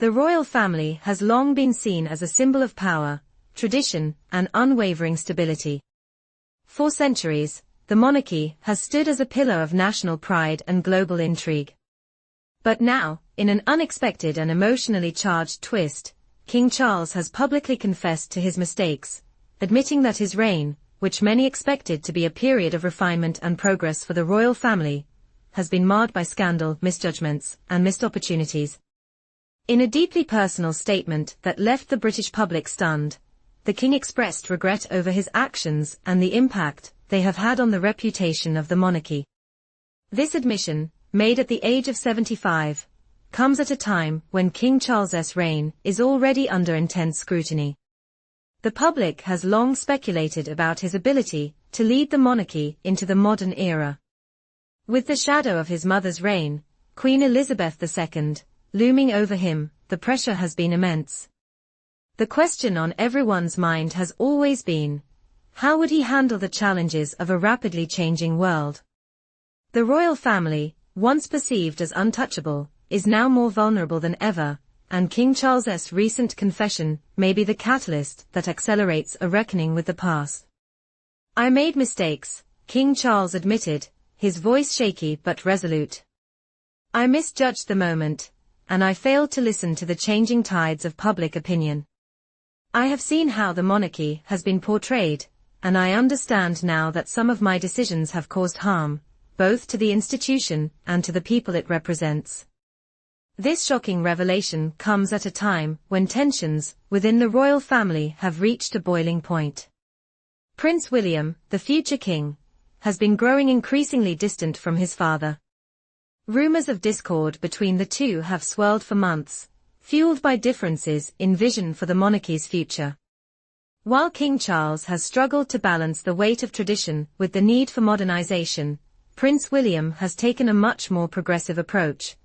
The royal family has long been seen as a symbol of power, tradition, and unwavering stability. For centuries, the monarchy has stood as a pillar of national pride and global intrigue. But now, in an unexpected and emotionally charged twist, King Charles has publicly confessed to his mistakes, admitting that his reign, which many expected to be a period of refinement and progress for the royal family, has been marred by scandal, misjudgments, and missed opportunities. In a deeply personal statement that left the British public stunned, the king expressed regret over his actions and the impact they have had on the reputation of the monarchy. This admission, made at the age of 75, comes at a time when King Charles's reign is already under intense scrutiny. The public has long speculated about his ability to lead the monarchy into the modern era. With the shadow of his mother's reign, Queen Elizabeth II, looming over him, the pressure has been immense. The question on everyone's mind has always been, how would he handle the challenges of a rapidly changing world? The royal family, once perceived as untouchable, is now more vulnerable than ever, and King Charles's recent confession may be the catalyst that accelerates a reckoning with the past. "I made mistakes," King Charles admitted, his voice shaky but resolute. "I misjudged the moment, and I failed to listen to the changing tides of public opinion. I have seen how the monarchy has been portrayed, and I understand now that some of my decisions have caused harm, both to the institution and to the people it represents." This shocking revelation comes at a time when tensions within the royal family have reached a boiling point. Prince William, the future king, has been growing increasingly distant from his father. Rumors of discord between the two have swirled for months, fueled by differences in vision for the monarchy's future. While King Charles has struggled to balance the weight of tradition with the need for modernization, Prince William has taken a much more progressive approach,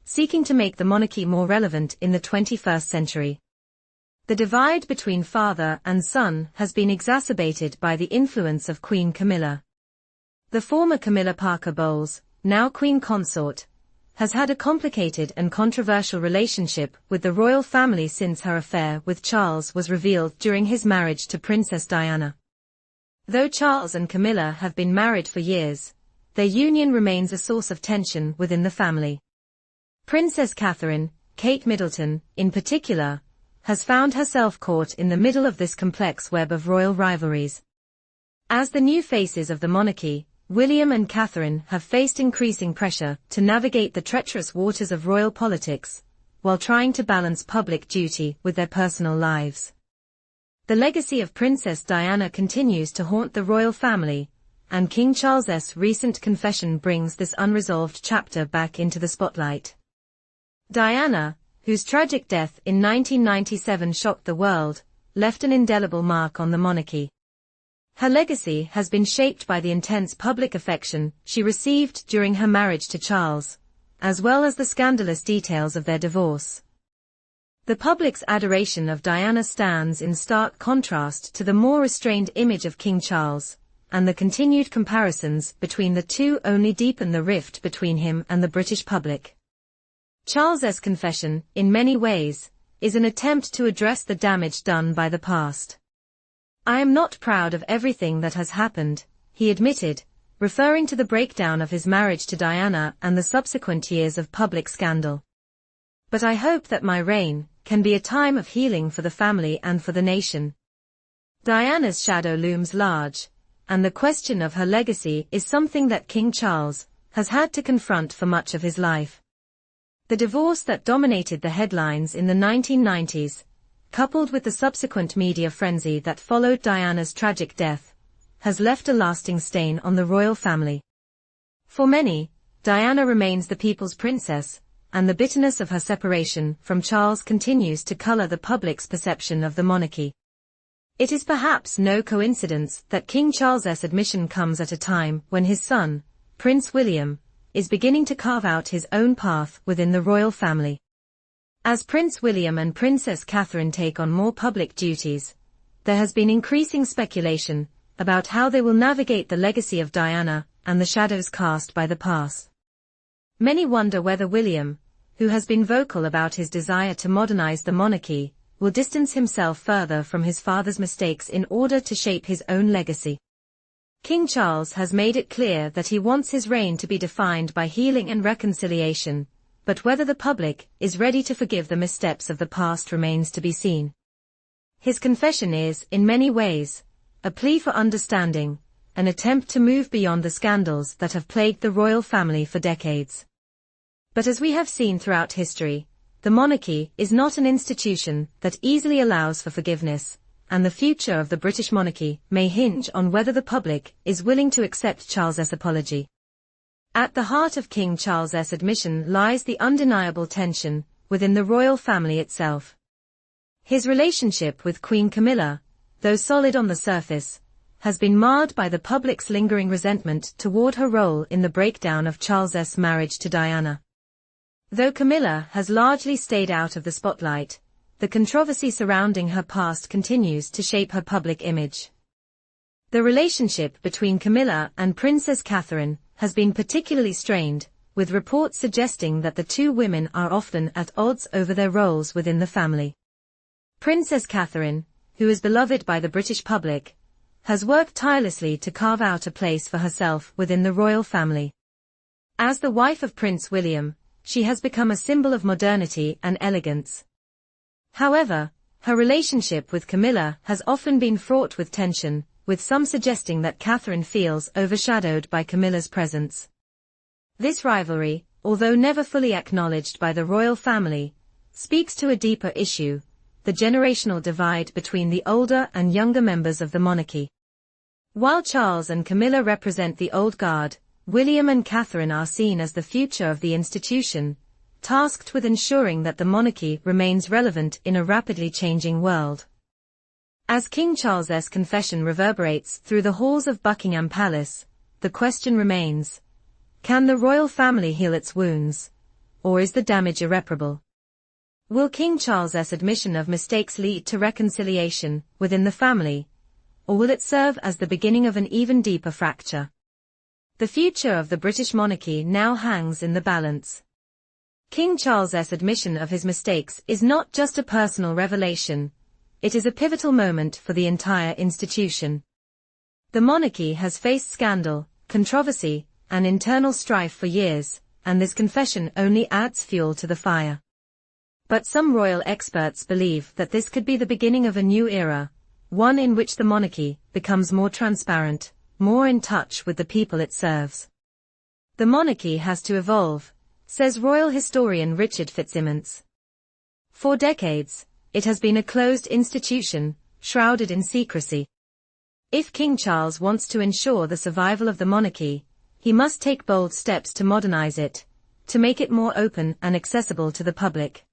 seeking to make the monarchy more relevant in the 21st century. The divide between father and son has been exacerbated by the influence of Queen Camilla. The former Camilla Parker Bowles, now Queen Consort, has had a complicated and controversial relationship with the royal family since her affair with Charles was revealed during his marriage to Princess Diana. Though Charles and Camilla have been married for years, their union remains a source of tension within the family. Princess Catherine, Kate Middleton, in particular, has found herself caught in the middle of this complex web of royal rivalries. As the new faces of the monarchy, William and Catherine have faced increasing pressure to navigate the treacherous waters of royal politics, while trying to balance public duty with their personal lives. The legacy of Princess Diana continues to haunt the royal family, and King Charles's recent confession brings this unresolved chapter back into the spotlight. Diana, whose tragic death in 1997 shocked the world, left an indelible mark on the monarchy. Her legacy has been shaped by the intense public affection she received during her marriage to Charles, as well as the scandalous details of their divorce. The public's adoration of Diana stands in stark contrast to the more restrained image of King Charles, and the continued comparisons between the two only deepen the rift between him and the British public. Charles's confession, in many ways, is an attempt to address the damage done by the past. "I am not proud of everything that has happened," he admitted, referring to the breakdown of his marriage to Diana and the subsequent years of public scandal. "But I hope that my reign can be a time of healing for the family and for the nation." Diana's shadow looms large, and the question of her legacy is something that King Charles has had to confront for much of his life. The divorce that dominated the headlines in the 1990s, coupled with the subsequent media frenzy that followed Diana's tragic death, has left a lasting stain on the royal family. For many, Diana remains the people's princess, and the bitterness of her separation from Charles continues to color the public's perception of the monarchy. It is perhaps no coincidence that King Charles's admission comes at a time when his son, Prince William, is beginning to carve out his own path within the royal family. As Prince William and Princess Catherine take on more public duties, there has been increasing speculation about how they will navigate the legacy of Diana and the shadows cast by the past. Many wonder whether William, who has been vocal about his desire to modernize the monarchy, will distance himself further from his father's mistakes in order to shape his own legacy. King Charles has made it clear that he wants his reign to be defined by healing and reconciliation, but whether the public is ready to forgive the missteps of the past remains to be seen. His confession is, in many ways, a plea for understanding, an attempt to move beyond the scandals that have plagued the royal family for decades. But as we have seen throughout history, the monarchy is not an institution that easily allows for forgiveness, and the future of the British monarchy may hinge on whether the public is willing to accept Charles's apology. At the heart of King Charles's admission lies the undeniable tension within the royal family itself. His relationship with Queen Camilla, though solid on the surface, has been marred by the public's lingering resentment toward her role in the breakdown of Charles's marriage to Diana. Though Camilla has largely stayed out of the spotlight, the controversy surrounding her past continues to shape her public image. The relationship between Camilla and Princess Catherine has been particularly strained, with reports suggesting that the two women are often at odds over their roles within the family. Princess Catherine, who is beloved by the British public, has worked tirelessly to carve out a place for herself within the royal family. As the wife of Prince William, she has become a symbol of modernity and elegance. However, her relationship with Camilla has often been fraught with tension, with some suggesting that Catherine feels overshadowed by Camilla's presence. This rivalry, although never fully acknowledged by the royal family, speaks to a deeper issue, the generational divide between the older and younger members of the monarchy. While Charles and Camilla represent the old guard, William and Catherine are seen as the future of the institution, tasked with ensuring that the monarchy remains relevant in a rapidly changing world. As King Charles's confession reverberates through the halls of Buckingham Palace, the question remains: can the royal family heal its wounds, or is the damage irreparable? Will King Charles's admission of mistakes lead to reconciliation within the family, or will it serve as the beginning of an even deeper fracture? The future of the British monarchy now hangs in the balance. King Charles's admission of his mistakes is not just a personal revelation, it is a pivotal moment for the entire institution. The monarchy has faced scandal, controversy, and internal strife for years, and this confession only adds fuel to the fire. But some royal experts believe that this could be the beginning of a new era, one in which the monarchy becomes more transparent, more in touch with the people it serves. The monarchy has to evolve, says royal historian Richard Fitzsimmons. For decades, it has been a closed institution, shrouded in secrecy. If King Charles wants to ensure the survival of the monarchy, he must take bold steps to modernize it, to make it more open and accessible to the public.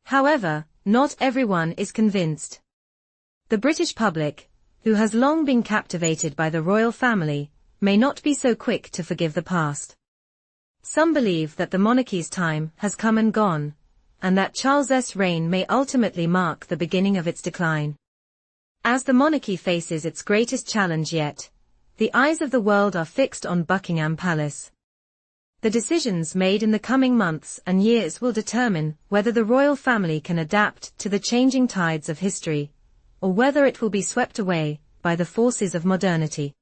However, not everyone is convinced. The British public, who has long been captivated by the royal family, may not be so quick to forgive the past. Some believe that the monarchy's time has come and gone, and that Charles's reign may ultimately mark the beginning of its decline. As the monarchy faces its greatest challenge yet, the eyes of the world are fixed on Buckingham Palace. The decisions made in the coming months and years will determine whether the royal family can adapt to the changing tides of history, or whether it will be swept away by the forces of modernity.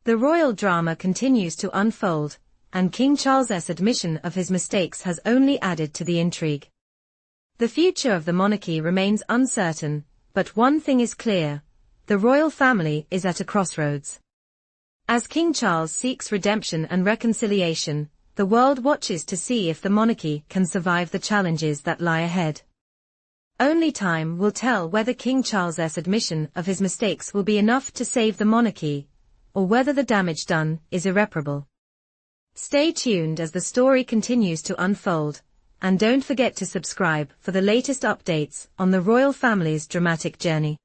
The royal drama continues to unfold, and King Charles's admission of his mistakes has only added to the intrigue. The future of the monarchy remains uncertain, but one thing is clear: the royal family is at a crossroads. As King Charles seeks redemption and reconciliation, the world watches to see if the monarchy can survive the challenges that lie ahead. Only time will tell whether King Charles's admission of his mistakes will be enough to save the monarchy, or whether the damage done is irreparable. Stay tuned as the story continues to unfold, and don't forget to subscribe for the latest updates on the royal family's dramatic journey.